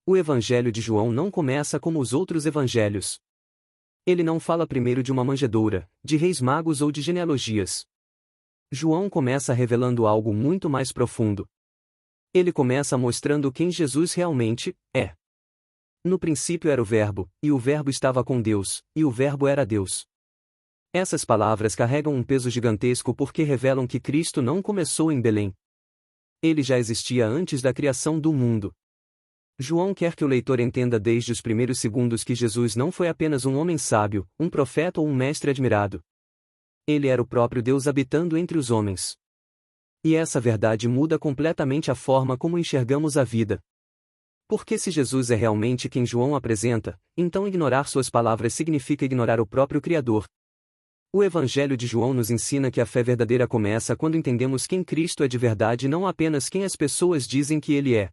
O Evangelho de João não começa como os outros evangelhos. Ele não fala primeiro de uma manjedoura, de reis magos ou de genealogias. João começa revelando algo muito mais profundo. Ele começa mostrando quem Jesus realmente é. No princípio era o Verbo, e o Verbo estava com Deus, e o Verbo era Deus. Essas palavras carregam um peso gigantesco porque revelam que Cristo não começou em Belém. Ele já existia antes da criação do mundo. João quer que o leitor entenda desde os primeiros segundos que Jesus não foi apenas um homem sábio, um profeta ou um mestre admirado. Ele era o próprio Deus habitando entre os homens. E essa verdade muda completamente a forma como enxergamos a vida. Porque se Jesus é realmente quem João apresenta, então ignorar suas palavras significa ignorar o próprio Criador. O Evangelho de João nos ensina que a fé verdadeira começa quando entendemos quem Cristo é de verdade e não apenas quem as pessoas dizem que Ele é.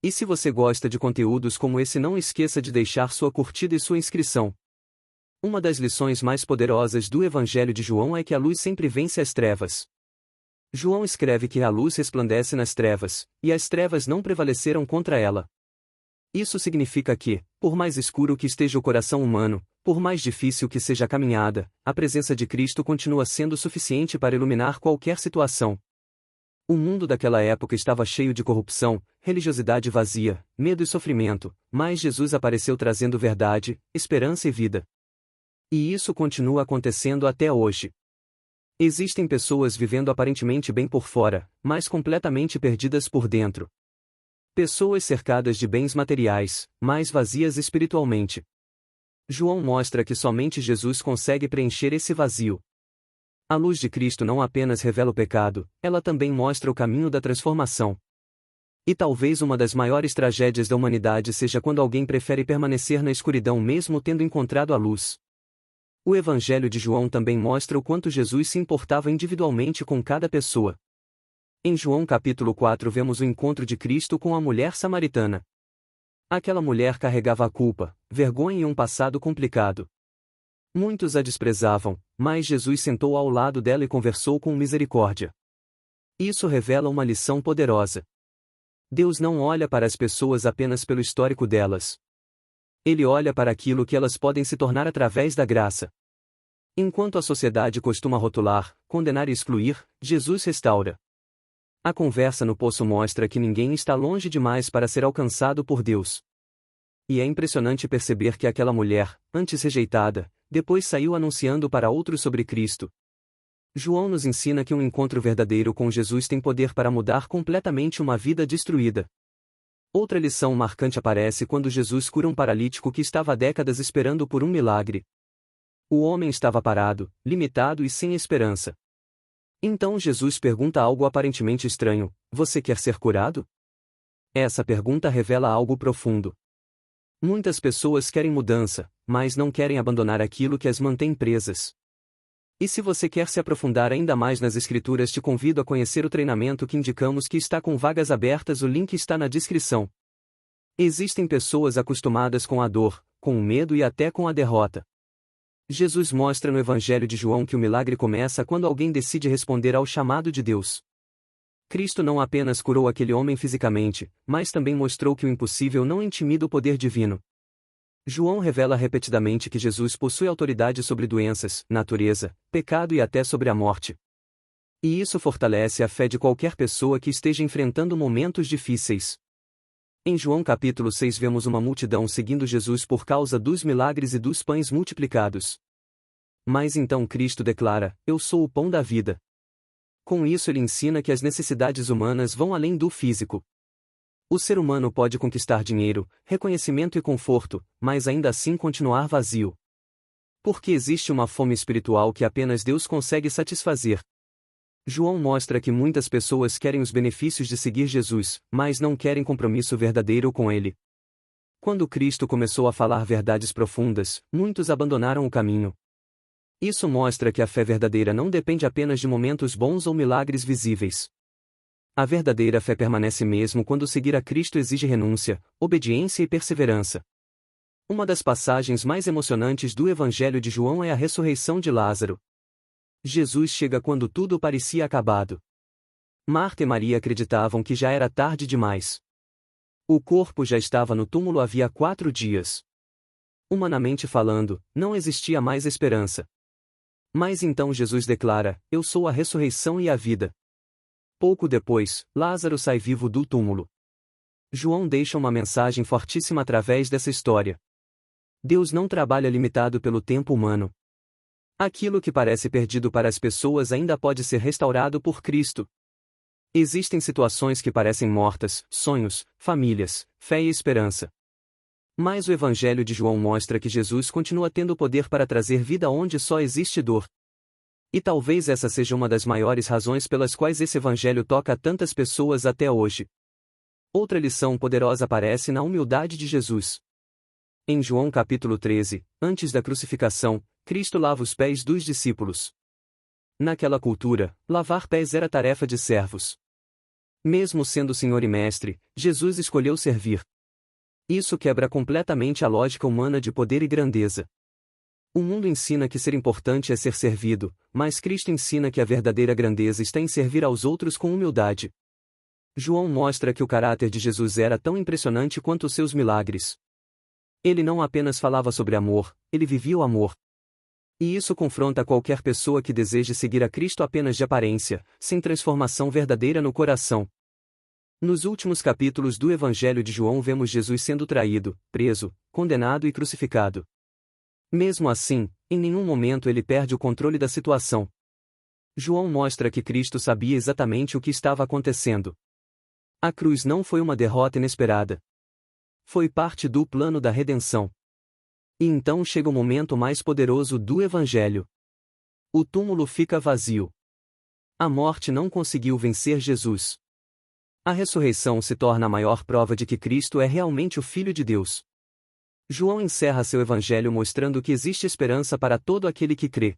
E se você gosta de conteúdos como esse, não esqueça de deixar sua curtida e sua inscrição. Uma das lições mais poderosas do Evangelho de João é que a luz sempre vence as trevas. João escreve que a luz resplandece nas trevas, e as trevas não prevaleceram contra ela. Isso significa que, por mais escuro que esteja o coração humano, por mais difícil que seja a caminhada, a presença de Cristo continua sendo suficiente para iluminar qualquer situação. O mundo daquela época estava cheio de corrupção, religiosidade vazia, medo e sofrimento, mas Jesus apareceu trazendo verdade, esperança e vida. E isso continua acontecendo até hoje. Existem pessoas vivendo aparentemente bem por fora, mas completamente perdidas por dentro. Pessoas cercadas de bens materiais, mas vazias espiritualmente. João mostra que somente Jesus consegue preencher esse vazio. A luz de Cristo não apenas revela o pecado, ela também mostra o caminho da transformação. E talvez uma das maiores tragédias da humanidade seja quando alguém prefere permanecer na escuridão mesmo tendo encontrado a luz. O Evangelho de João também mostra o quanto Jesus se importava individualmente com cada pessoa. Em João capítulo 4 vemos o encontro de Cristo com a mulher samaritana. Aquela mulher carregava a culpa, vergonha e um passado complicado. Muitos a desprezavam, mas Jesus sentou ao lado dela e conversou com misericórdia. Isso revela uma lição poderosa. Deus não olha para as pessoas apenas pelo histórico delas. Ele olha para aquilo que elas podem se tornar através da graça. Enquanto a sociedade costuma rotular, condenar e excluir, Jesus restaura. A conversa no poço mostra que ninguém está longe demais para ser alcançado por Deus. E é impressionante perceber que aquela mulher, antes rejeitada, depois saiu anunciando para outros sobre Cristo. João nos ensina que um encontro verdadeiro com Jesus tem poder para mudar completamente uma vida destruída. Outra lição marcante aparece quando Jesus cura um paralítico que estava há décadas esperando por um milagre. O homem estava parado, limitado e sem esperança. Então Jesus pergunta algo aparentemente estranho: "Você quer ser curado?" Essa pergunta revela algo profundo. Muitas pessoas querem mudança, mas não querem abandonar aquilo que as mantém presas. E se você quer se aprofundar ainda mais nas Escrituras, te convido a conhecer o treinamento que indicamos que está com vagas abertas, o link está na descrição. Existem pessoas acostumadas com a dor, com o medo e até com a derrota. Jesus mostra no Evangelho de João que o milagre começa quando alguém decide responder ao chamado de Deus. Cristo não apenas curou aquele homem fisicamente, mas também mostrou que o impossível não intimida o poder divino. João revela repetidamente que Jesus possui autoridade sobre doenças, natureza, pecado e até sobre a morte. E isso fortalece a fé de qualquer pessoa que esteja enfrentando momentos difíceis. Em João capítulo 6 vemos uma multidão seguindo Jesus por causa dos milagres e dos pães multiplicados. Mas então Cristo declara: "Eu sou o pão da vida." Com isso ele ensina que as necessidades humanas vão além do físico. O ser humano pode conquistar dinheiro, reconhecimento e conforto, mas ainda assim continuar vazio. Porque existe uma fome espiritual que apenas Deus consegue satisfazer. João mostra que muitas pessoas querem os benefícios de seguir Jesus, mas não querem compromisso verdadeiro com Ele. Quando Cristo começou a falar verdades profundas, muitos abandonaram o caminho. Isso mostra que a fé verdadeira não depende apenas de momentos bons ou milagres visíveis. A verdadeira fé permanece mesmo quando seguir a Cristo exige renúncia, obediência e perseverança. Uma das passagens mais emocionantes do Evangelho de João é a ressurreição de Lázaro. Jesus chega quando tudo parecia acabado. Marta e Maria acreditavam que já era tarde demais. O corpo já estava no túmulo havia 4 dias. Humanamente falando, não existia mais esperança. Mas então Jesus declara: Eu sou a ressurreição e a vida. Pouco depois, Lázaro sai vivo do túmulo. João deixa uma mensagem fortíssima através dessa história. Deus não trabalha limitado pelo tempo humano. Aquilo que parece perdido para as pessoas ainda pode ser restaurado por Cristo. Existem situações que parecem mortas, sonhos, famílias, fé e esperança. Mas o Evangelho de João mostra que Jesus continua tendo poder para trazer vida onde só existe dor. E talvez essa seja uma das maiores razões pelas quais esse Evangelho toca tantas pessoas até hoje. Outra lição poderosa aparece na humildade de Jesus. Em João capítulo 13, antes da crucificação, Cristo lava os pés dos discípulos. Naquela cultura, lavar pés era tarefa de servos. Mesmo sendo Senhor e Mestre, Jesus escolheu servir. Isso quebra completamente a lógica humana de poder e grandeza. O mundo ensina que ser importante é ser servido, mas Cristo ensina que a verdadeira grandeza está em servir aos outros com humildade. João mostra que o caráter de Jesus era tão impressionante quanto os seus milagres. Ele não apenas falava sobre amor, ele vivia o amor. E isso confronta qualquer pessoa que deseje seguir a Cristo apenas de aparência, sem transformação verdadeira no coração. Nos últimos capítulos do Evangelho de João vemos Jesus sendo traído, preso, condenado e crucificado. Mesmo assim, em nenhum momento ele perde o controle da situação. João mostra que Cristo sabia exatamente o que estava acontecendo. A cruz não foi uma derrota inesperada. Foi parte do plano da redenção. E então chega o momento mais poderoso do Evangelho. O túmulo fica vazio. A morte não conseguiu vencer Jesus. A ressurreição se torna a maior prova de que Cristo é realmente o Filho de Deus. João encerra seu Evangelho mostrando que existe esperança para todo aquele que crê.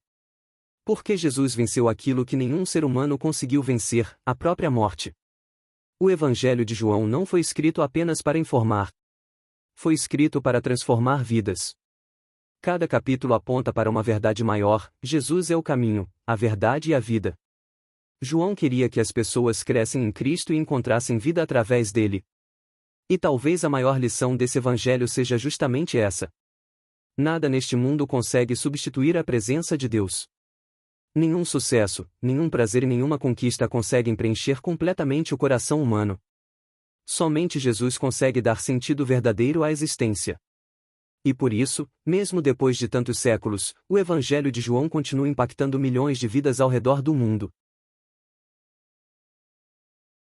Porque Jesus venceu aquilo que nenhum ser humano conseguiu vencer, a própria morte. O Evangelho de João não foi escrito apenas para informar. Foi escrito para transformar vidas. Cada capítulo aponta para uma verdade maior: Jesus é o caminho, a verdade e a vida. João queria que as pessoas crescem em Cristo e encontrassem vida através dele. E talvez a maior lição desse Evangelho seja justamente essa. Nada neste mundo consegue substituir a presença de Deus. Nenhum sucesso, nenhum prazer e nenhuma conquista conseguem preencher completamente o coração humano. Somente Jesus consegue dar sentido verdadeiro à existência. E por isso, mesmo depois de tantos séculos, o Evangelho de João continua impactando milhões de vidas ao redor do mundo.